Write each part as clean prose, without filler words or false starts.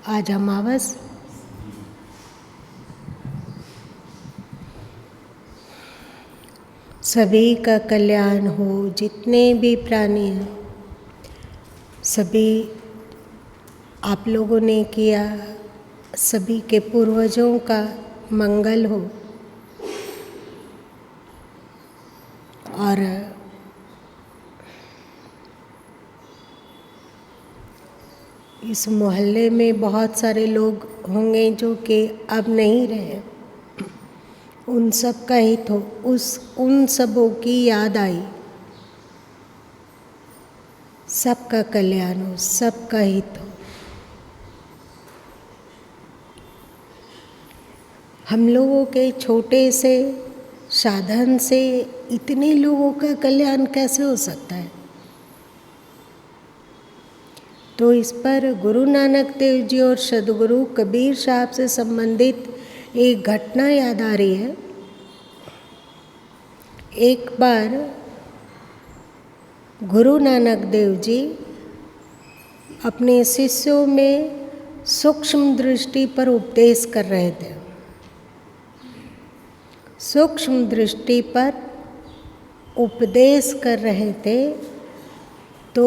आज अमावस। सभी का कल्याण हो, जितने भी प्राणी हैं सभी आप लोगों ने किया, सभी के पूर्वजों का मंगल हो। और इस मोहल्ले में बहुत सारे लोग होंगे जो कि अब नहीं रहे, उन सब का हित हो, उन सबों की याद आई, सबका कल्याण हो, सबका हित हो। हम लोगों के छोटे से साधन से इतने लोगों का कल्याण कैसे हो सकता है? तो इस पर गुरु नानक देव जी और सदगुरु कबीर साहब से संबंधित एक घटना याद आ रही है। एक बार गुरु नानक देव जी अपने शिष्यों में सूक्ष्म दृष्टि पर उपदेश कर रहे थे। सूक्ष्म दृष्टि पर उपदेश कर रहे थे तो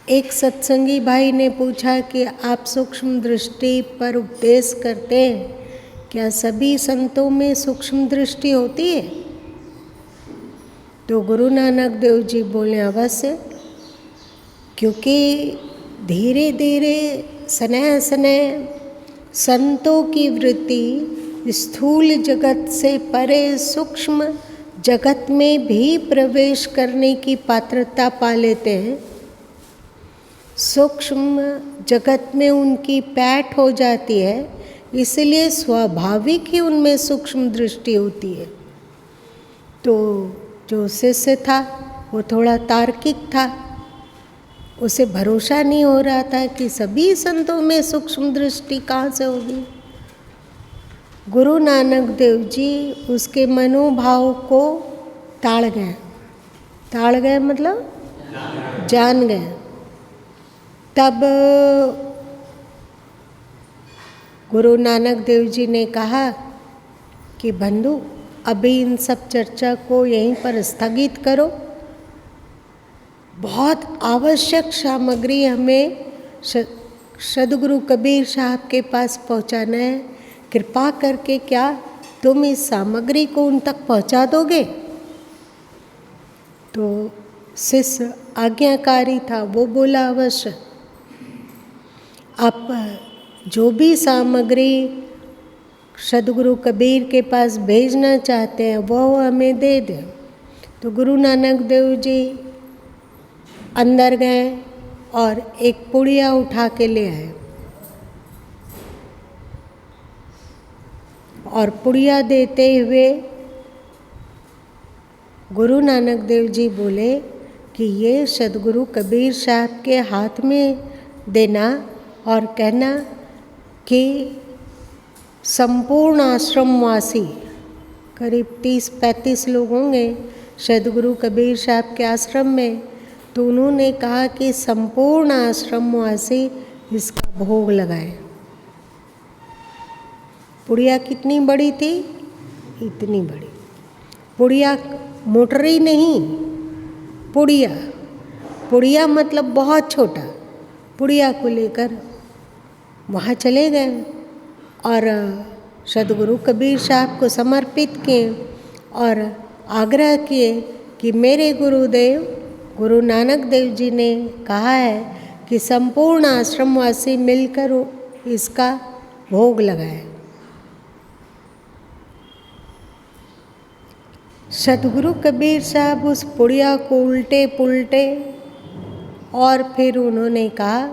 एक सत्संगी भाई ने पूछा कि आप सूक्ष्म दृष्टि पर उपदेश करते हैं, क्या सभी संतों में सूक्ष्म दृष्टि होती है? तो गुरु नानक देव जी बोले अवश्य, क्योंकि धीरे धीरे स्नेह स्नेह संतों की वृत्ति स्थूल जगत से परे सूक्ष्म जगत में भी प्रवेश करने की पात्रता पा लेते हैं। सूक्ष्म जगत में उनकी पैठ हो जाती है, इसलिए स्वाभाविक ही उनमें सूक्ष्म दृष्टि होती है। तो जो शिष्य था वो थोड़ा तार्किक था, उसे भरोसा नहीं हो रहा था कि सभी संतों में सूक्ष्म दृष्टि कहाँ से होगी। गुरु नानक देव जी उसके मनोभाव को ताड़ गए। ताड़ गए मतलब जान गए। तब गुरु नानक देव जी ने कहा कि बंधु, अभी इन सब चर्चा को यहीं पर स्थगित करो। बहुत आवश्यक सामग्री हमें सदगुरु कबीर साहब के पास पहुंचाना है। कृपा करके क्या तुम इस सामग्री को उन तक पहुंचा दोगे? तो शिष्य आज्ञाकारी था, वो बोला अवश्य। आप जो भी सामग्री सदगुरु कबीर के पास भेजना चाहते हैं वो हमें दे दें। तो गुरु नानक देव जी अंदर गए और एक पुड़िया उठा के ले आए और पुड़िया देते हुए गुरु नानक देव जी बोले कि ये सदगुरु कबीर साहब के हाथ में देना और कहना कि संपूर्ण आश्रमवासी, करीब 30-35 लोग होंगे सदगुरु कबीर साहब के आश्रम में, तो उन्होंने कहा कि संपूर्ण आश्रमवासी इसका भोग लगाए। पुड़िया कितनी बड़ी थी? इतनी बड़ी पुड़िया, मोटरी नहीं, पुड़िया। पुड़िया मतलब बहुत छोटा। पुड़िया को लेकर वहाँ चले गए और सदगुरु कबीर साहब को समर्पित किए और आग्रह किए कि मेरे गुरुदेव गुरु नानक देव जी ने कहा है कि संपूर्ण आश्रमवासी मिलकर इसका भोग लगाए। सदगुरु कबीर साहब उस पुड़िया को उल्टे पुल्टे और फिर उन्होंने कहा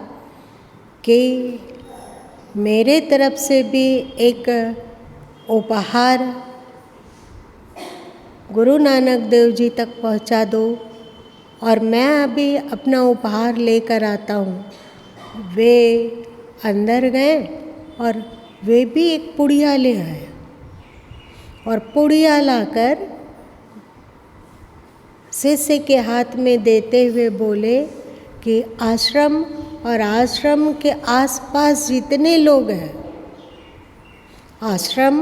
कि मेरे तरफ से भी एक उपहार गुरु नानक देव जी तक पहुंचा दो और मैं अभी अपना उपहार लेकर आता हूँ। वे अंदर गए और वे भी एक पुड़िया ले आए और पुड़िया लाकर शिष्य के हाथ में देते हुए बोले कि आश्रम और आश्रम के आसपास जितने लोग हैं, आश्रम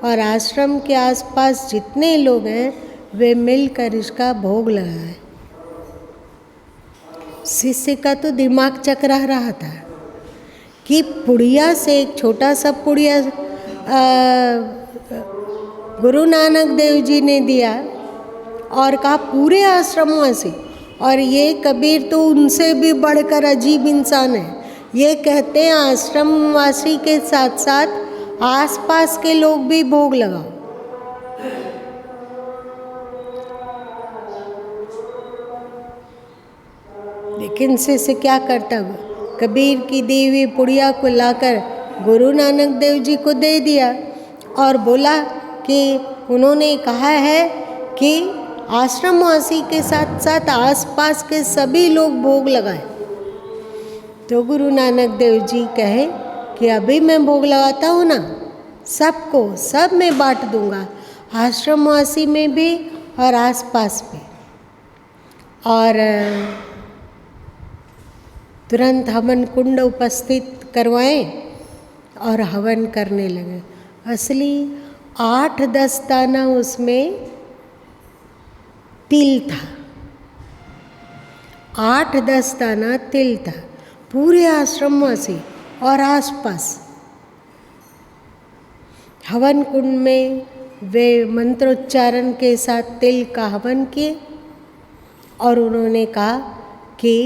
और आश्रम के आसपास जितने लोग हैं वे मिलकर इसका भोग लगाए। शिष्य का तो दिमाग चकरा रहा था कि पुड़िया से एक छोटा सा पुड़िया गुरु नानक देव जी ने दिया और कहा पूरे आश्रमवासी, और ये कबीर तो उनसे भी बढ़कर अजीब इंसान है। ये कहते हैं आश्रमवासी के साथ साथ आसपास के लोग भी भोग लगाओ। लेकिन शिष्य क्या करता हुआ, कबीर की दी हुई पुड़िया को लाकर गुरु नानक देव जी को दे दिया और बोला कि उन्होंने कहा है कि आश्रमवासी के साथ साथ आसपास के सभी लोग भोग लगाएं। तो गुरु नानक देव जी कहे कि अभी मैं भोग लगाता हूँ ना, सबको सब मैं बांट दूंगा, आश्रमवासी में भी और आसपास भी। और तुरंत हवन कुंड उपस्थित करवाए और हवन करने लगे। असली 8-10 दाना उसमें तिल था, 8-10 दाना तिल था। पूरे आश्रमवासी और आसपास हवन कुंड में वे मंत्रोच्चारण के साथ तिल का हवन किए और उन्होंने कहा कि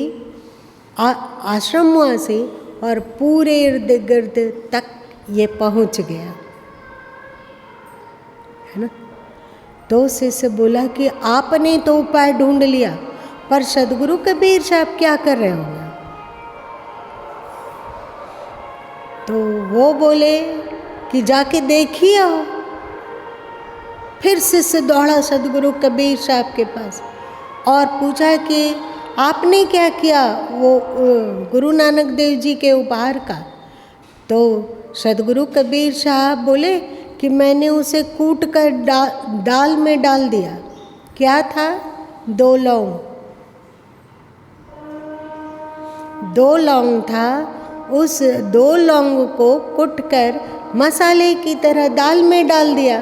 आश्रमवासी और पूरे इर्द गिर्द तक ये पहुंच गया है ना। तो शिष्य बोला कि आपने तो उपाय ढूंढ लिया, पर सदगुरु कबीर साहब क्या कर रहे होंगे। तो वो बोले कि जाके देखिए आओ। फिर शिष्य दौड़ा सदगुरु कबीर साहब के पास और पूछा कि आपने क्या किया वो गुरु नानक देव जी के उपहार का। तो सदगुरु कबीर साहब बोले कि मैंने उसे कूट कर दाल में डाल दिया। क्या था? 2 लौंग, 2 लौंग था। उस 2 लौंग को कुटकर मसाले की तरह दाल में डाल दिया,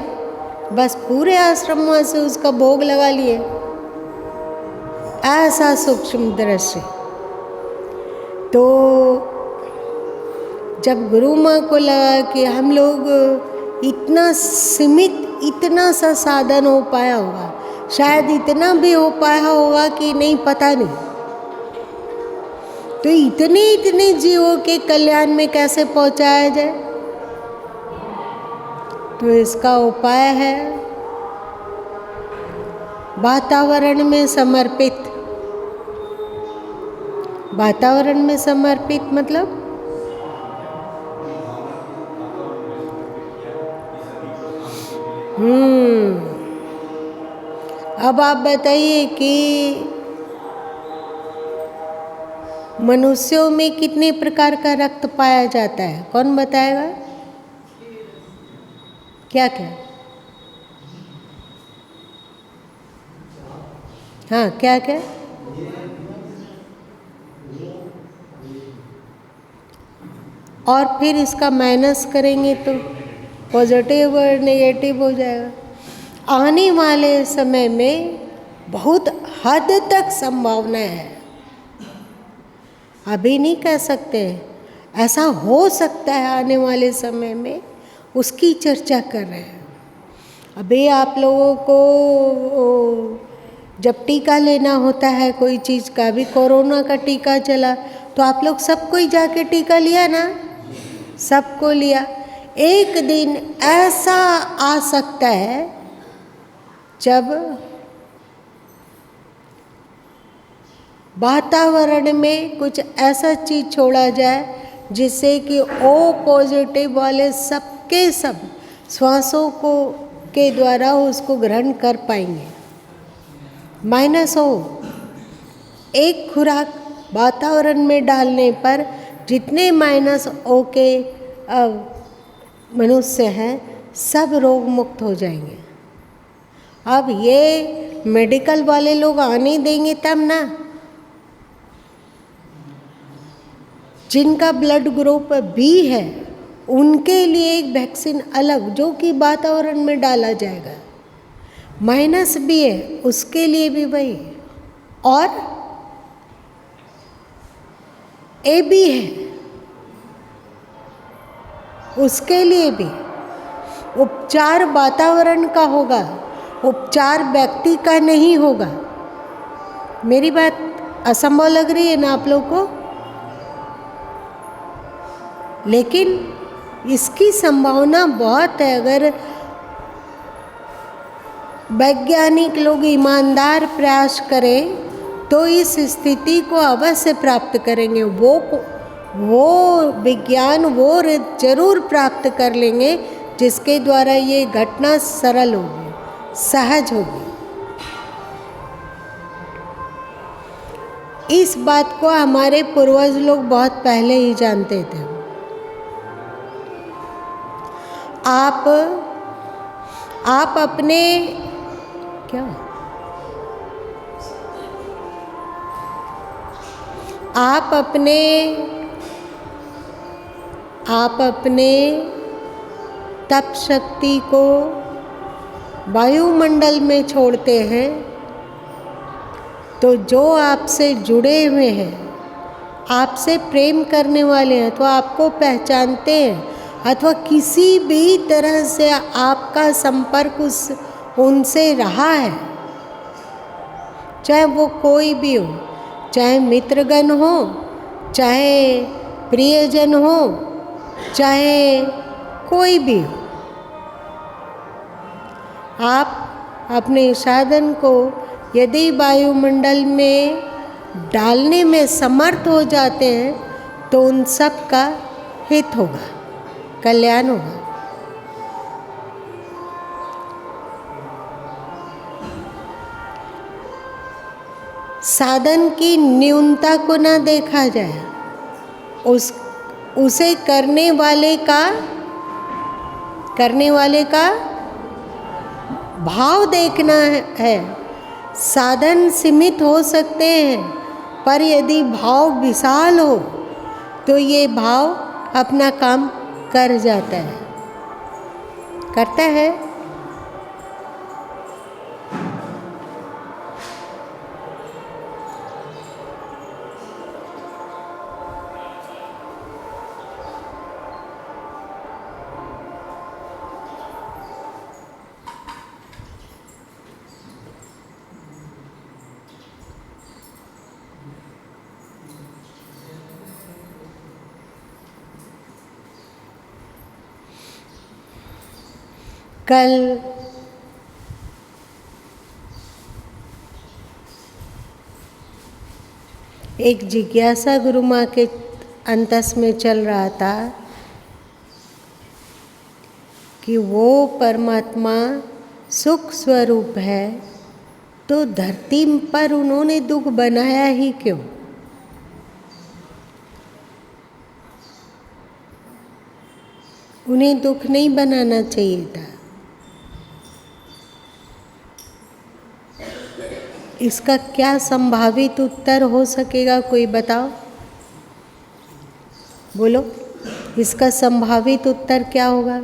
बस पूरे आश्रम से उसका भोग लगा लिए। ऐसा सूक्ष्म दृश्य। तो जब गुरु माँ को लगा कि हम लोग इतना सीमित, इतना सा साधन हो पाया होगा, शायद इतना भी हो पाया होगा कि नहीं, पता नहीं, तो इतने जीवों के कल्याण में कैसे पहुंचाया जाए। तो इसका उपाय है वातावरण में समर्पित। वातावरण में समर्पित मतलब अब आप बताइए कि मनुष्यों में कितने प्रकार का रक्त पाया जाता है? कौन बताएगा? क्या क्या? हाँ, क्या क्या? और फिर इसका माइनस करेंगे तो पॉजिटिव और नेगेटिव हो जाएगा। आने वाले समय में बहुत हद तक संभावना है, अभी नहीं कह सकते, ऐसा हो सकता है आने वाले समय में, उसकी चर्चा कर रहे हैं। अभी आप लोगों को जब टीका लेना होता है कोई चीज़ का, भी कोरोना का टीका चला तो आप लोग सबको ही जाके टीका लिया ना, सबको लिया। एक दिन ऐसा आ सकता है जब वातावरण में कुछ ऐसा चीज़ छोड़ा जाए जिससे कि ओ पॉजिटिव वाले सबके सब श्वासों को के द्वारा उसको ग्रहण कर पाएंगे। माइनस हो, एक खुराक वातावरण में डालने पर जितने माइनस ओ के मनुष्य हैं सब रोग मुक्त हो जाएंगे। अब ये मेडिकल वाले लोग आने देंगे तब ना। जिनका ब्लड ग्रुप बी है उनके लिए एक वैक्सीन अलग जो कि वातावरण में डाला जाएगा। माइनस बी है उसके लिए भी वही, और ए बी है उसके लिए भी। उपचार वातावरण का होगा, उपचार व्यक्ति का नहीं होगा। मेरी बात असंभव लग रही है ना आप लोग को? लेकिन इसकी संभावना बहुत है। अगर वैज्ञानिक लोग ईमानदार प्रयास करें तो इस स्थिति को अवश्य प्राप्त करेंगे। वो विज्ञान वो जरूर प्राप्त कर लेंगे जिसके द्वारा ये घटना सरल होगी, सहज होगी। इस बात को हमारे पूर्वज लोग बहुत पहले ही जानते थे। आप अपने आप अपने तप शक्ति को वायुमंडल में छोड़ते हैं तो जो आपसे जुड़े हुए हैं, आपसे प्रेम करने वाले हैं तो आपको पहचानते हैं, अथवा किसी भी तरह से आपका संपर्क उनसे रहा है, चाहे वो कोई भी हो, चाहे मित्रगण हो, चाहे प्रियजन हो, चाहे कोई भी हो। आप अपने साधन को यदि वायुमंडल में डालने में समर्थ हो जाते हैं तो उन सब का हित होगा, कल्याण होगा। साधन की न्यूनता को ना देखा जाए, उसे करने वाले का भाव देखना है। साधन सीमित हो सकते हैं पर यदि भाव विशाल हो तो ये भाव अपना काम कर जाता है, करता है। कल एक जिज्ञासा गुरु माँ के अंतस में चल रहा था कि वो परमात्मा सुख स्वरूप है तो धरती पर उन्होंने दुख बनाया ही क्यों? उन्हें दुख नहीं बनाना चाहिए था। इसका क्या संभावित उत्तर हो सकेगा, कोई बताओ? बोलो, इसका संभावित उत्तर क्या होगा?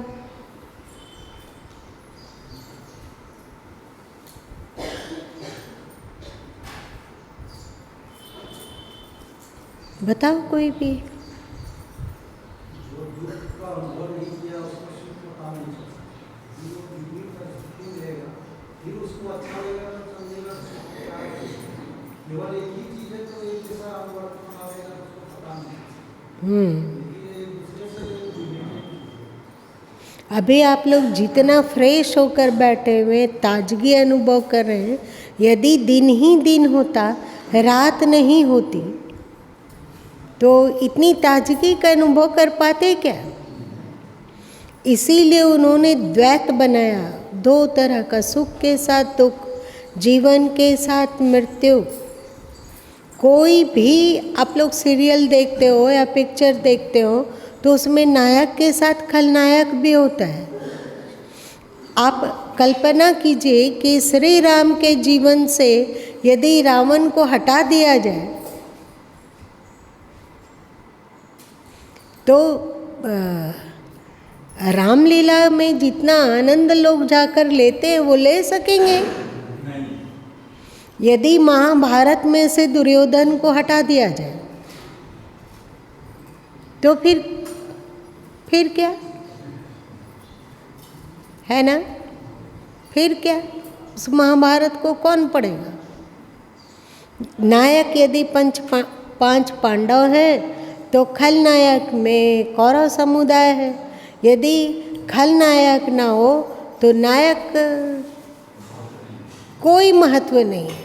बताओ कोई भी। अभी आप लोग जितना फ्रेश होकर बैठे हुए, ताजगी अनुभव कर रहे हैं, यदि दिन ही दिन होता, रात नहीं होती, तो इतनी ताजगी का अनुभव कर पाते क्या? इसीलिए उन्होंने द्वैत बनाया, दो तरह का, सुख के साथ दुख, जीवन के साथ मृत्यु। कोई भी आप लोग सीरियल देखते हो या पिक्चर देखते हो तो उसमें नायक के साथ खलनायक भी होता है। आप कल्पना कीजिए कि श्री राम के जीवन से यदि रावण को हटा दिया जाए तो रामलीला में जितना आनंद लोग जाकर लेते हैं वो ले सकेंगे? यदि महाभारत में से दुर्योधन को हटा दिया जाए तो फिर क्या है ना? फिर क्या? उस महाभारत को कौन पढ़ेगा? नायक यदि पांच पांडव हैं तो खलनायक में कौरव समुदाय है। यदि खलनायक ना हो तो नायक कोई महत्व नहीं है।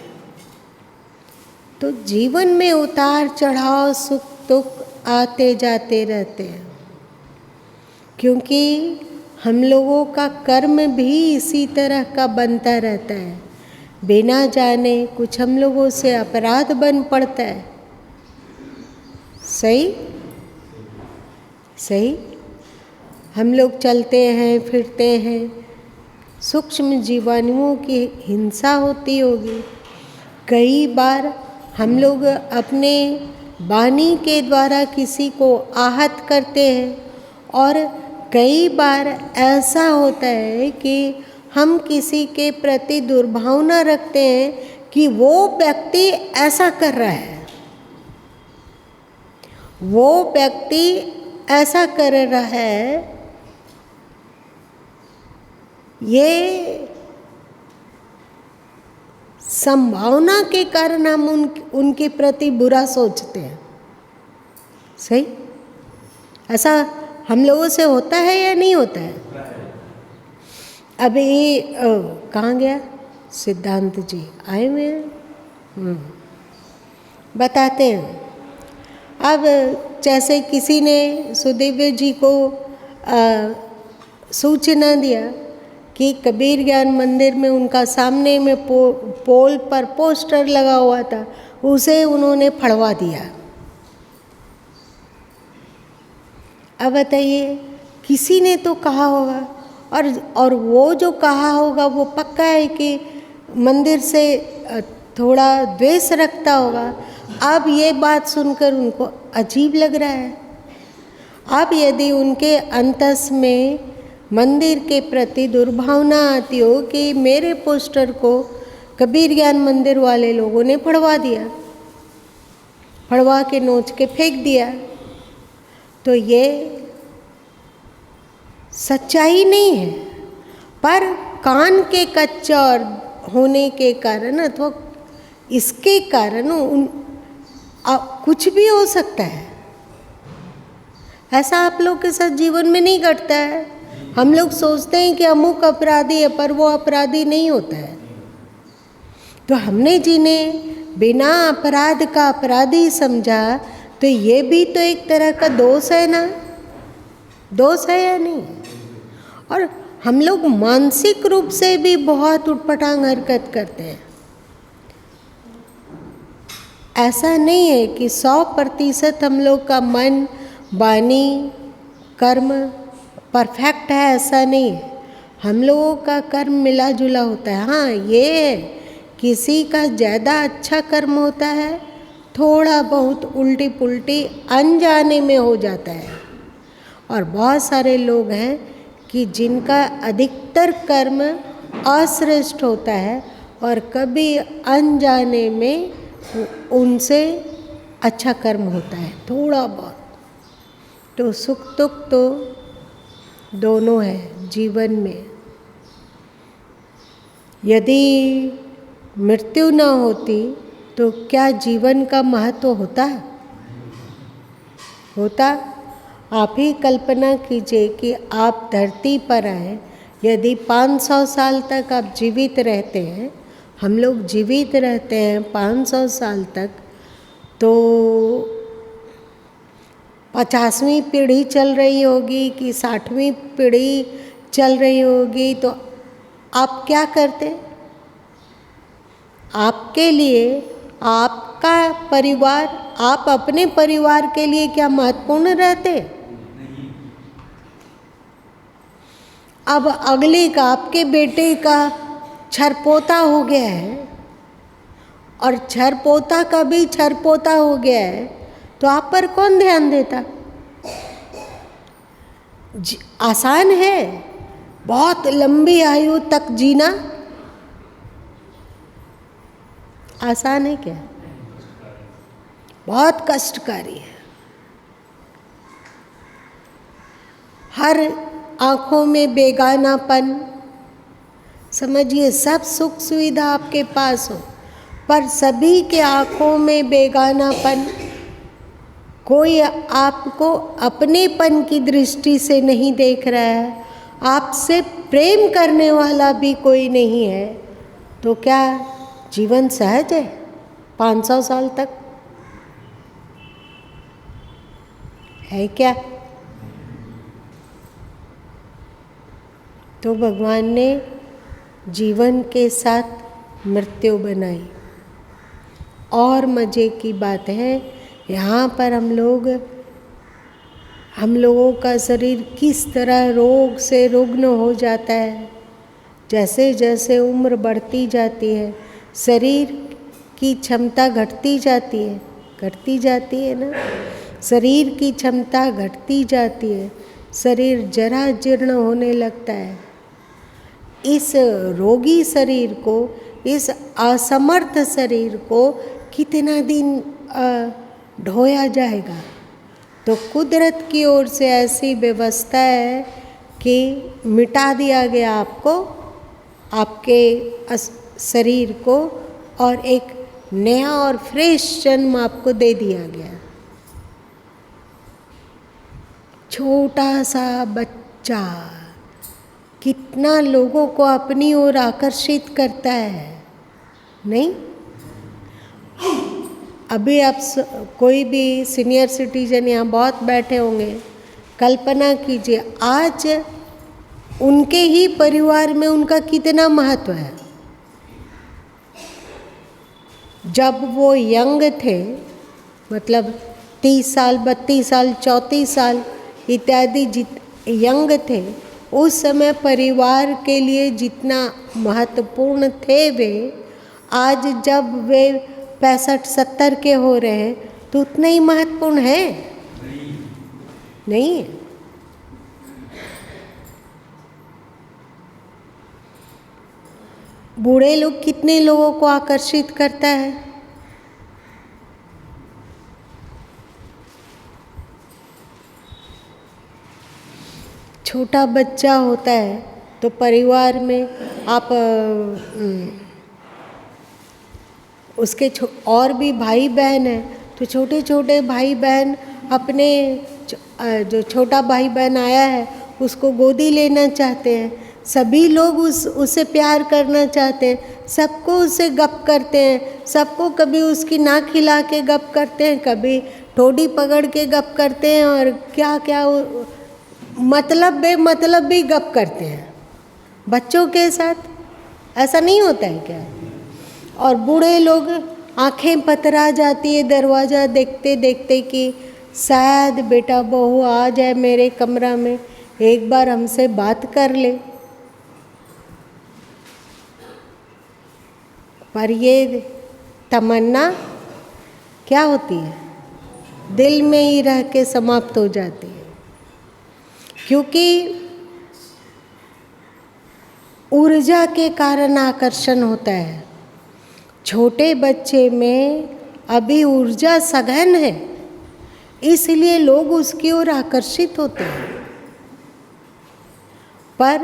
तो जीवन में उतार चढ़ाव सुख दुख आते जाते रहते हैं, क्योंकि हम लोगों का कर्म भी इसी तरह का बनता रहता है। बिना जाने कुछ हम लोगों से अपराध बन पड़ता है। सही हम लोग चलते हैं फिरते हैं, सूक्ष्म जीवाणुओं की हिंसा होती होगी। कई बार हम लोग अपने वाणी के द्वारा किसी को आहत करते हैं, और कई बार ऐसा होता है कि हम किसी के प्रति दुर्भावना रखते हैं कि वो व्यक्ति ऐसा कर रहा है, वो व्यक्ति ऐसा कर रहा है। ये संभावना के कारण हम उनके प्रति बुरा सोचते हैं। सही? ऐसा हम लोगों से होता है या नहीं होता है? अभी कहाँ गया सिद्धांत जी? आए हुए हैं, बताते हैं। अब जैसे किसी ने सुदेव जी को सूचना दिया कि कबीर ज्ञान मंदिर में उनका सामने में पोल पर पोस्टर लगा हुआ था, उसे उन्होंने फड़वा दिया। अब बताइए, किसी ने तो कहा होगा, और वो जो कहा होगा वो पक्का है कि मंदिर से थोड़ा द्वेष रखता होगा। अब ये बात सुनकर उनको अजीब लग रहा है। अब यदि उनके अंतस में मंदिर के प्रति दुर्भावना आती हो कि मेरे पोस्टर को कबीर ज्ञान मंदिर वाले लोगों ने फड़वा दिया, फड़वा के नोच के फेंक दिया, तो ये सच्चाई नहीं है। पर कान के कच्चा और होने के कारण अथवा इसके कारण कुछ भी हो सकता है। ऐसा आप लोग के साथ जीवन में नहीं घटता है। हम लोग सोचते हैं कि अमुक अपराधी है, पर वो अपराधी नहीं होता है। तो हमने जिन्हें बिना अपराध का अपराधी समझा, तो ये भी तो एक तरह का दोष है ना? दोष है या नहीं? और हम लोग मानसिक रूप से भी बहुत उटपटांग हरकत करते हैं। ऐसा नहीं है कि 100% हम लोग का मन, वाणी, कर्म परफेक्ट है, ऐसा नहीं है। हम लोगों का कर्म मिला जुला होता है। हाँ, ये है, किसी का ज़्यादा अच्छा कर्म होता है, थोड़ा बहुत उल्टी पुल्टी अनजाने में हो जाता है। और बहुत सारे लोग हैं कि जिनका अधिकतर कर्म अश्रेष्ठ होता है, और कभी अनजाने में उनसे अच्छा कर्म होता है थोड़ा बहुत। तो सुख दुख तो दोनों है जीवन में। यदि मृत्यु न होती तो क्या जीवन का महत्व होता? आप ही कल्पना कीजिए कि आप धरती पर आए, यदि 500 साल तक आप जीवित रहते हैं, हम लोग जीवित रहते हैं 500 साल तक, तो 50वीं पीढ़ी चल रही होगी कि 60वीं पीढ़ी चल रही होगी, तो आप क्या करते? आपके लिए आपका परिवार, आप अपने परिवार के लिए क्या महत्वपूर्ण रहते? अब अगले का, आपके बेटे का छरपोता हो गया है, और छरपोता का भी छरपोता हो गया है, तो आप पर कौन ध्यान देता? आसान है बहुत लंबी आयु तक जीना? आसान है क्या? बहुत कष्टकारी है। हर आँखों में बेगानापन, समझिए सब सुख सुविधा आपके पास हो पर सभी के आँखों में बेगानापन, कोई आपको अपनेपन की दृष्टि से नहीं देख रहा है, आपसे प्रेम करने वाला भी कोई नहीं है, तो क्या जीवन सहज है 500 साल तक? है क्या? तो भगवान ने जीवन के साथ मृत्यु बनाई। और मज़े की बात है, यहाँ पर हम लोगों का शरीर किस तरह रोग से रुग्ण हो जाता है। जैसे जैसे उम्र बढ़ती जाती है शरीर की क्षमता घटती जाती है ना, शरीर की क्षमता घटती जाती है, शरीर जरा जीर्ण होने लगता है। इस रोगी शरीर को, इस असमर्थ शरीर को कितना दिन ढोया जाएगा? तो कुदरत की ओर से ऐसी व्यवस्था है कि मिटा दिया गया आपको, आपके शरीर को, और एक नया और फ्रेश जन्म आपको दे दिया गया। छोटा सा बच्चा कितना लोगों को अपनी ओर आकर्षित करता है, नहीं? अभी आप कोई भी सीनियर सिटीजन यहाँ बहुत बैठे होंगे, कल्पना कीजिए आज उनके ही परिवार में उनका कितना महत्व है। जब वो यंग थे, मतलब 30 साल, 32 साल, 34 साल इत्यादि यंग थे, उस समय परिवार के लिए जितना महत्वपूर्ण थे वे, आज जब वे 65-70 के हो रहे हैं तो उतना ही महत्वपूर्ण है? नहीं। बूढ़े लोग कितने लोगों को आकर्षित करता है? छोटा बच्चा होता है तो परिवार में आप उसके और भी भाई बहन हैं तो छोटे छोटे भाई बहन अपने जो छोटा भाई बहन आया है उसको गोदी लेना चाहते हैं। सभी लोग उससे प्यार करना चाहते हैं, सबको उससे गप करते हैं, सबको कभी उसकी नाक हिला के गप करते हैं, कभी ठोड़ी पकड़ के गप करते हैं, और क्या क्या मतलब बेमतलब भी गप करते हैं। बच्चों के साथ ऐसा नहीं होता है क्या? और बूढ़े लोग आंखें पतरा जाती है दरवाज़ा देखते देखते कि शायद बेटा बहू आ जाए मेरे कमरा में, एक बार हमसे बात कर ले। पर ये तमन्ना क्या होती है? दिल में ही रह के समाप्त हो जाती है, क्योंकि ऊर्जा के कारण आकर्षण होता है। छोटे बच्चे में अभी ऊर्जा सघन है, इसलिए लोग उसकी ओर आकर्षित होते हैं। पर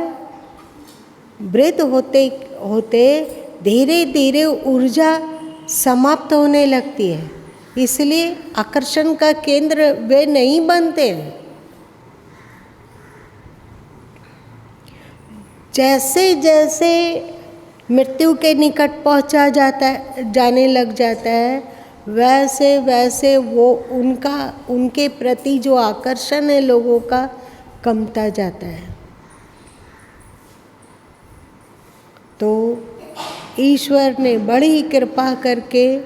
वृद्ध होते होते धीरे धीरे ऊर्जा समाप्त होने लगती है, इसलिए आकर्षण का केंद्र वे नहीं बनते हैं। जैसे जैसे मृत्यु के निकट पहुंचा जाने लग जाता है, वैसे वैसे वो उनके प्रति जो आकर्षण है लोगों का कमता जाता है। तो ईश्वर ने बड़ी कृपा करके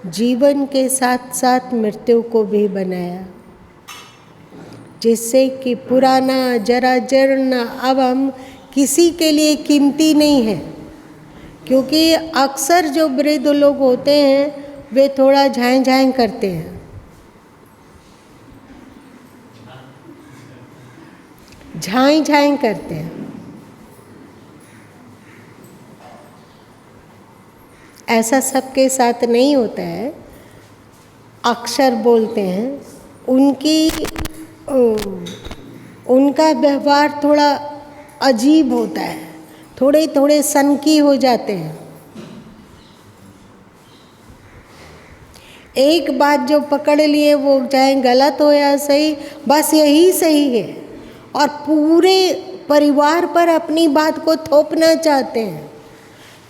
जीवन के साथ साथ मृत्यु को भी बनाया, जिससे कि पुराना जरा जीर्ण अब हम किसी के लिए कीमती नहीं है। क्योंकि अक्सर जो वृद्ध लोग होते हैं वे थोड़ा झाएं झाएं करते हैं। झाई झाई करते हैं। ऐसा सबके साथ नहीं होता है। अक्षर बोलते हैं, उनका व्यवहार थोड़ा अजीब होता है, थोड़े थोड़े सनकी हो जाते हैं। एक बात जो पकड़ लिए वो चाहे गलत हो या सही, बस यही सही है, और पूरे परिवार पर अपनी बात को थोपना चाहते हैं।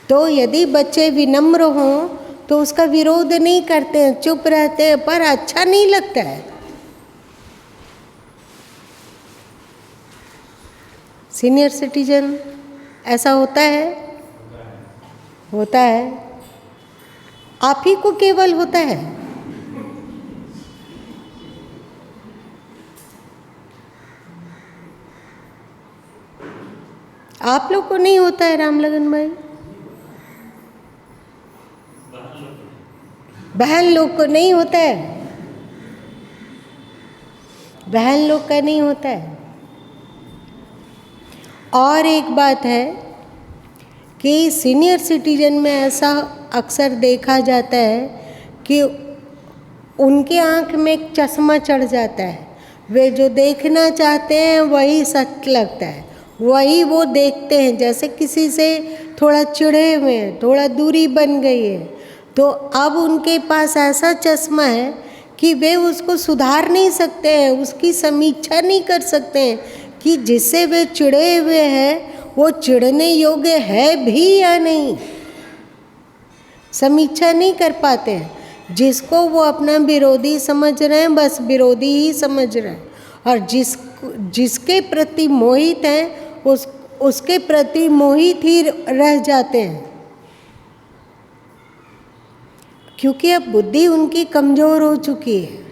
तो यदि बच्चे विनम्र हों तो उसका विरोध नहीं करते हैं, चुप रहते हैं, पर अच्छा नहीं लगता है। सीनियर सिटीजन ऐसा होता है? होता है। आप ही को केवल होता है? आप लोग को नहीं होता है रामलगन भाई? बहन लोग को नहीं होता है? बहन लोग का नहीं होता है। और एक बात है कि सीनियर सिटीजन में ऐसा अक्सर देखा जाता है कि उनके आँख में एक चश्मा चढ़ जाता है। वे जो देखना चाहते हैं वही सच लगता है, वही वो देखते हैं। जैसे किसी से थोड़ा चिढ़े हुए हैं, थोड़ा दूरी बन गई है, तो अब उनके पास ऐसा चश्मा है कि वे उसको सुधार नहीं सकते हैं, उसकी समीक्षा नहीं कर सकते हैं कि जिससे वे चिढ़े हुए हैं वो चिढ़ने योग्य है भी या नहीं। समीक्षा नहीं कर पाते हैं। जिसको वो अपना विरोधी समझ रहे हैं, बस विरोधी ही समझ रहे हैं, और जिसके प्रति मोहित हैं उसके प्रति मोहित ही रह जाते हैं, क्योंकि अब बुद्धि उनकी कमज़ोर हो चुकी है।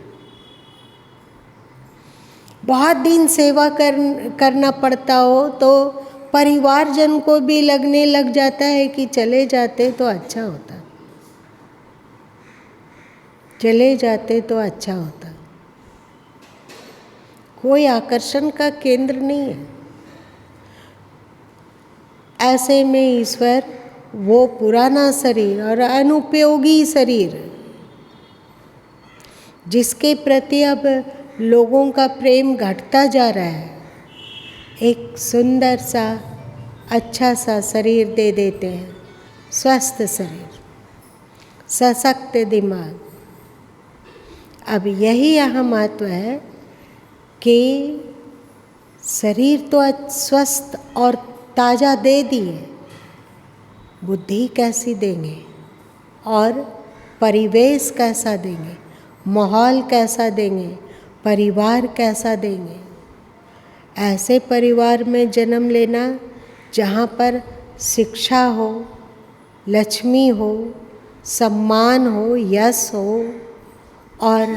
बहुत दिन सेवा करना पड़ता हो तो परिवारजन को भी लगने लग जाता है कि चले जाते तो अच्छा होता, चले जाते तो अच्छा होता। कोई आकर्षण का केंद्र नहीं है। ऐसे में ईश्वर वो पुराना शरीर और अनुपयोगी शरीर, जिसके प्रति अब लोगों का प्रेम घटता जा रहा है, एक सुंदर सा अच्छा सा शरीर दे देते हैं। स्वस्थ शरीर, सशक्त दिमाग। अब यही यहाँ महत्व है कि शरीर तो स्वस्थ और ताज़ा दे दिए, बुद्धि कैसी देंगे और परिवेश कैसा देंगे, माहौल कैसा देंगे, परिवार कैसा देंगे। ऐसे परिवार में जन्म लेना जहाँ पर शिक्षा हो, लक्ष्मी हो, सम्मान हो, यश हो और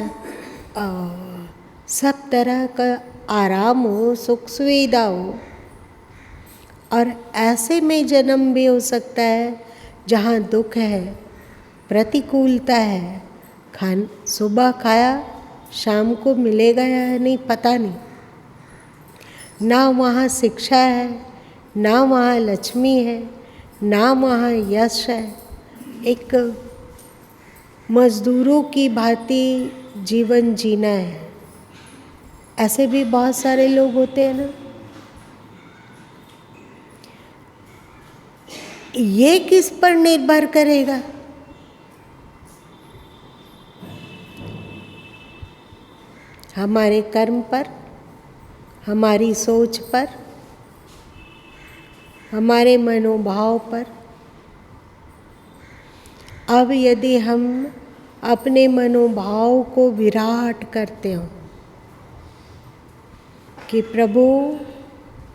सब तरह का आराम हो, सुख सुविधा हो। और ऐसे में जन्म भी हो सकता है जहाँ दुख है, प्रतिकूलता है, सुबह खाया शाम को मिलेगा या नहीं पता नहीं, ना वहाँ शिक्षा है, ना वहाँ लक्ष्मी है, ना वहाँ यश है। एक मजदूरों की भांति जीवन जीना है। ऐसे भी बहुत सारे लोग होते हैं ना। ये किस पर निर्भर करेगा? हमारे कर्म पर, हमारी सोच पर, हमारे मनोभाव पर। अब यदि हम अपने मनोभाव को विराट करते हो कि प्रभु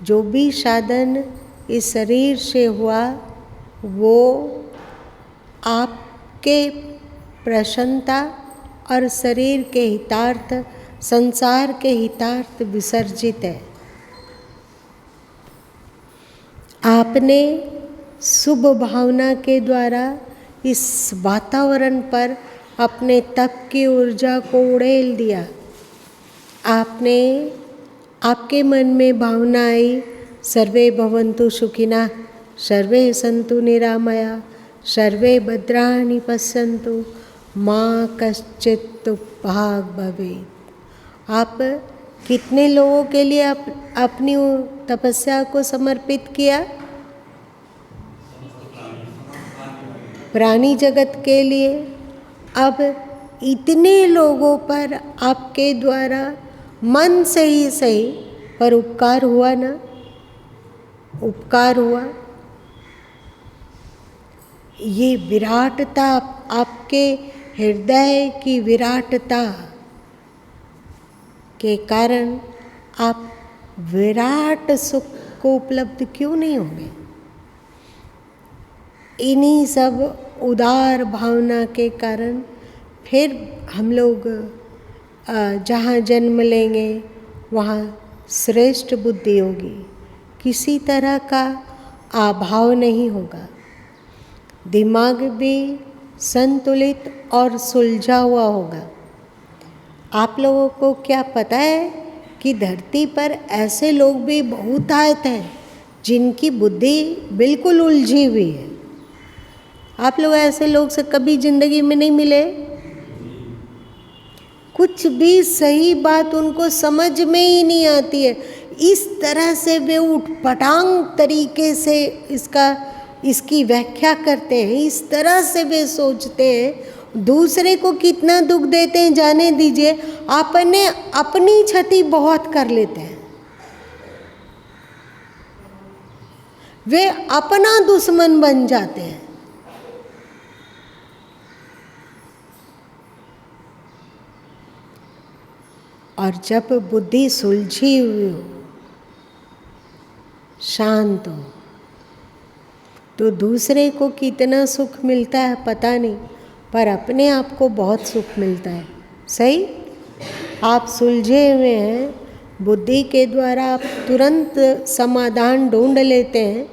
जो भी साधन इस शरीर से हुआ वो आपके प्रसन्नता और शरीर के हितार्थ, संसार के हितार्थ विसर्जित है। आपने शुभ भावना के द्वारा इस वातावरण पर अपने तप की ऊर्जा को उड़ेल दिया। आपने आपके मन में भावना आई सर्वे भवन्तु सुखिनः, सर्वे सन्तु निरामया, सर्वे भद्राणि पश्यन्तु, माँ कश्चित् दुःखभाग् भवेत्। आप कितने लोगों के लिए अपनी तपस्या को समर्पित किया? प्राणी जगत के लिए। अब इतने लोगों पर आपके द्वारा मन से ही सही पर उपकार हुआ ना, उपकार हुआ। ये विराटता, आपके हृदय की विराटता के कारण आप विराट सुख को उपलब्ध क्यों नहीं होंगे? इन्हीं सब उदार भावना के कारण फिर हम लोग जहाँ जन्म लेंगे वहाँ श्रेष्ठ बुद्धि होगी, किसी तरह का अभाव नहीं होगा, दिमाग भी संतुलित और सुलझा हुआ होगा। आप लोगों को क्या पता है कि धरती पर ऐसे लोग भी बहुत आते हैं जिनकी बुद्धि बिल्कुल उलझी हुई है। आप लोग ऐसे लोग से कभी जिंदगी में नहीं मिले? कुछ भी सही बात उनको समझ में ही नहीं आती है। इस तरह से वे उठपटांग तरीके से इसकी व्याख्या करते हैं, इस तरह से वे सोचते हैं। दूसरे को कितना दुख देते हैं जाने दीजिए, अपनी क्षति बहुत कर लेते हैं। वे अपना दुश्मन बन जाते हैं। और जब बुद्धि सुलझी हुई हो, शांत हो, तो दूसरे को कितना सुख मिलता है पता नहीं, पर अपने आप को बहुत सुख मिलता है। सही? आप सुलझे हुए हैं, बुद्धि के द्वारा आप तुरंत समाधान ढूंढ लेते हैं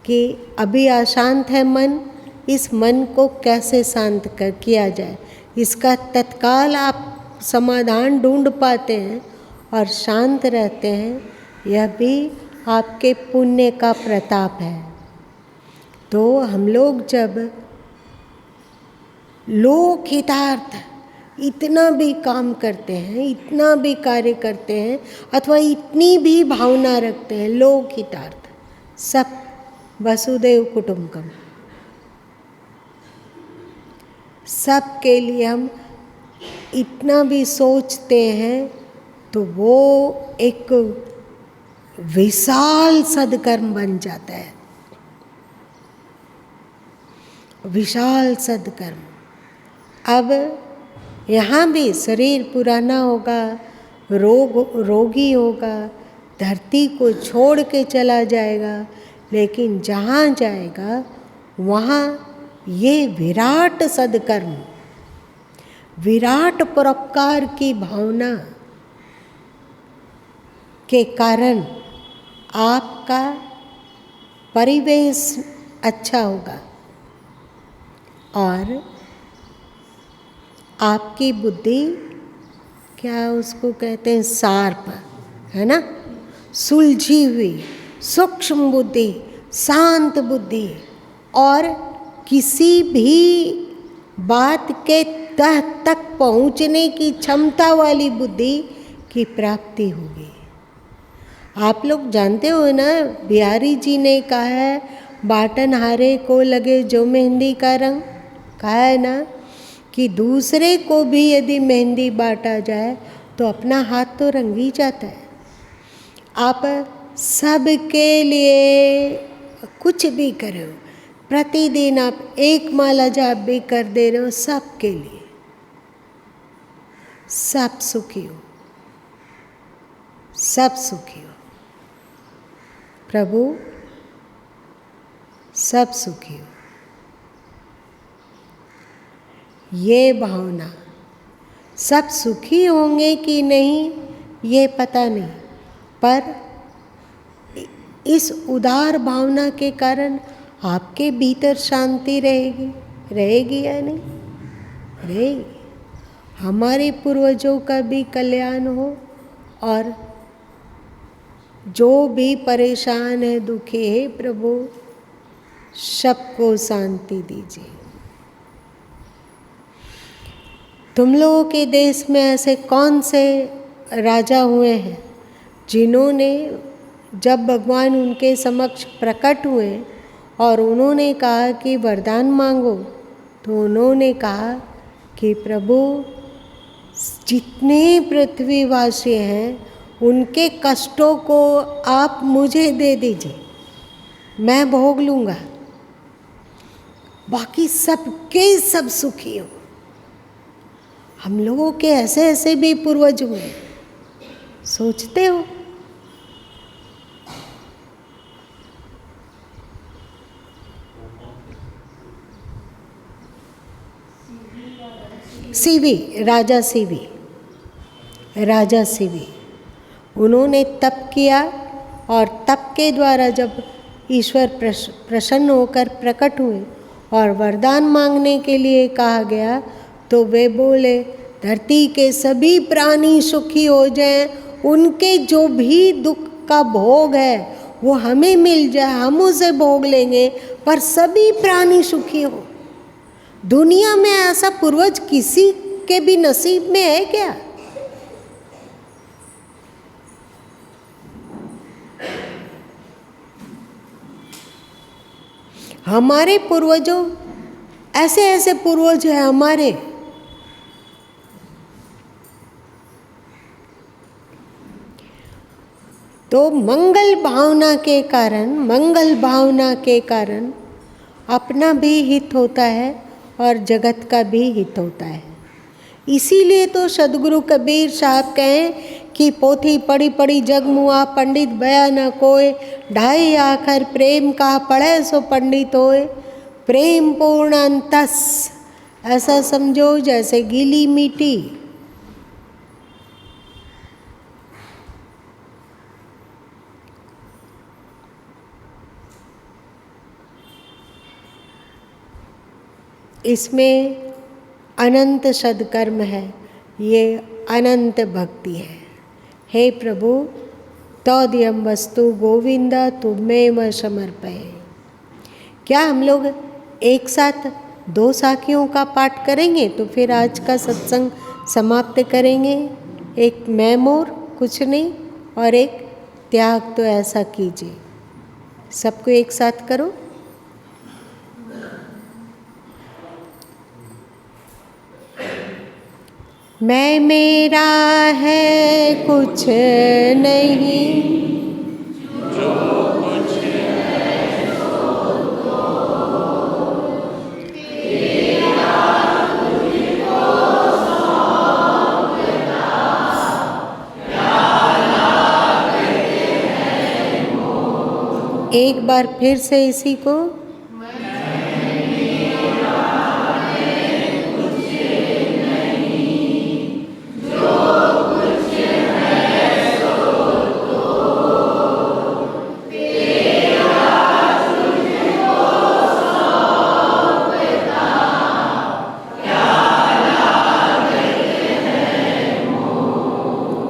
कि अभी अशांत है मन, इस मन को कैसे शांत किया जाए, इसका तत्काल आप समाधान ढूंढ पाते हैं और शांत रहते हैं। यह भी आपके पुण्य का प्रताप है। तो हम लोग जब लोक हितार्थ इतना भी काम करते हैं, इतना भी कार्य करते हैं, अथवा इतनी भी भावना रखते हैं लोक हितार्थ, सब वसुदेव कुटुंबकम, सब के लिए हम इतना भी सोचते हैं तो वो एक विशाल सदकर्म बन जाता है, विशाल सदकर्म। अब यहाँ भी शरीर पुराना होगा, रोगी होगा, धरती को छोड़ के चला जाएगा, लेकिन जहाँ जाएगा वहाँ ये विराट सदकर्म, विराट परोपकार की भावना के कारण आपका परिवेश अच्छा होगा और आपकी बुद्धि, क्या उसको कहते हैं, शार्प, है ना, सुलझी हुई, सूक्ष्म बुद्धि, शांत बुद्धि और किसी भी बात के तह तक पहुँचने की क्षमता वाली बुद्धि की प्राप्ति होगी। आप लोग जानते हो ना, बिहारी जी ने कहा है, बाटन हारे को लगे जो मेहंदी का रंग, कहा है ना कि दूसरे को भी यदि मेहंदी बांटा जाए तो अपना हाथ तो रंग ही जाता है। आप सबके लिए कुछ भी करो, प्रतिदिन आप एक माला जाप भी कर दे रहे हो, सबके लिए, सब सुखी हो, सब सुखी हो, प्रभु सब सुखी हो। ये भावना, सब सुखी होंगे कि नहीं ये पता नहीं, पर इस उदार भावना के कारण आपके भीतर शांति रहेगी, रहेगी या नहीं रहेगी। हमारे पूर्वजों का भी कल्याण हो और जो भी परेशान है, दुखी है, प्रभु सबको शांति दीजिए। तुम लोगों के देश में ऐसे कौन से राजा हुए हैं जिन्होंने, जब भगवान उनके समक्ष प्रकट हुए और उन्होंने कहा कि वरदान मांगो, तो उन्होंने कहा कि प्रभु जितने पृथ्वीवासी हैं उनके कष्टों को आप मुझे दे दीजिए, मैं भोग लूँगा, बाकी सबके सब सुखी हो। हम लोगों के ऐसे ऐसे भी पूर्वज हुए, सोचते हो? सीवी, राजा सीवी उन्होंने तप किया और तप के द्वारा जब ईश्वर प्रसन्न होकर प्रकट हुए और वरदान मांगने के लिए कहा गया, तो वे बोले धरती के सभी प्राणी सुखी हो जाएं, उनके जो भी दुख का भोग है वो हमें मिल जाए, हम उसे भोग लेंगे, पर सभी प्राणी सुखी हो। दुनिया में ऐसा पूर्वज किसी के भी नसीब में है क्या? हमारे पूर्वजों, ऐसे ऐसे पूर्वज हैं हमारे, तो मंगल भावना के कारण अपना भी हित होता है और जगत का भी हित होता है। इसीलिए तो सदगुरु कबीर साहब कहें कि पोथी पढ़ी पढ़ी जग मुआ, पंडित बया न कोय, ढाई आखर प्रेम का पढ़े सो पंडित होए। प्रेम पूर्ण अंतस, ऐसा समझो जैसे गीली मिट्टी। इसमें अनंत सदकर्म है, ये अनंत भक्ति है। हे प्रभु तौदियम वस्तु गोविंदा तुम्हें समर्पये। क्या हम लोग एक साथ 2 साखियों का पाठ करेंगे तो फिर आज का सत्संग समाप्त करेंगे? एक मैं मोर कुछ नहीं और एक त्याग, तो ऐसा कीजिए। सबको एक साथ करो। मैं मेरा है कुछ नहीं, जो कुछ है सो तेरा तुझको सौंपता, प्याला करते हैं मोह। एक बार फिर से इसी को।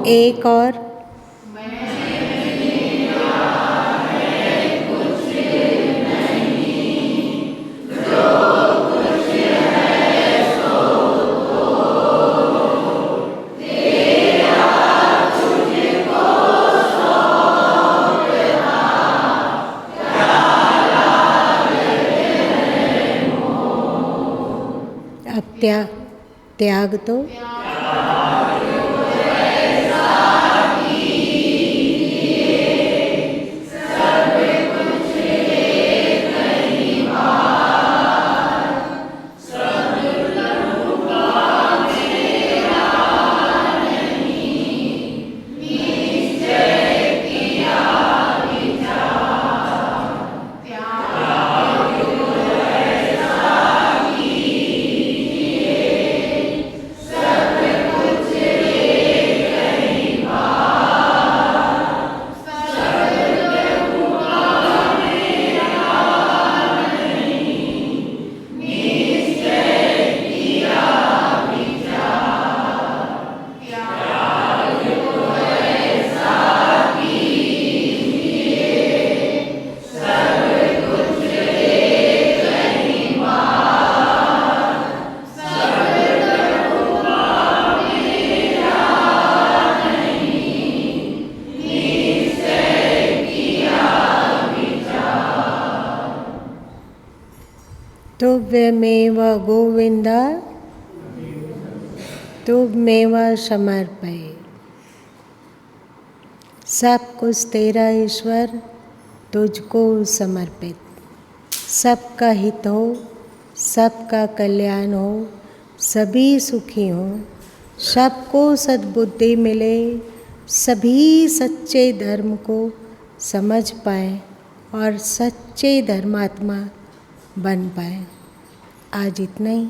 एक और। अब त्याग तो सब गोविंद तुमेव समर्पये। सब कुछ तेरा ईश्वर, तुझको समर्पित। सबका हित हो, सबका कल्याण हो, सभी सुखी हों, सबको सद्बुद्धि मिले, सभी सच्चे धर्म को समझ पाएं और सच्चे धर्मात्मा बन पाएं। आज इतना ही।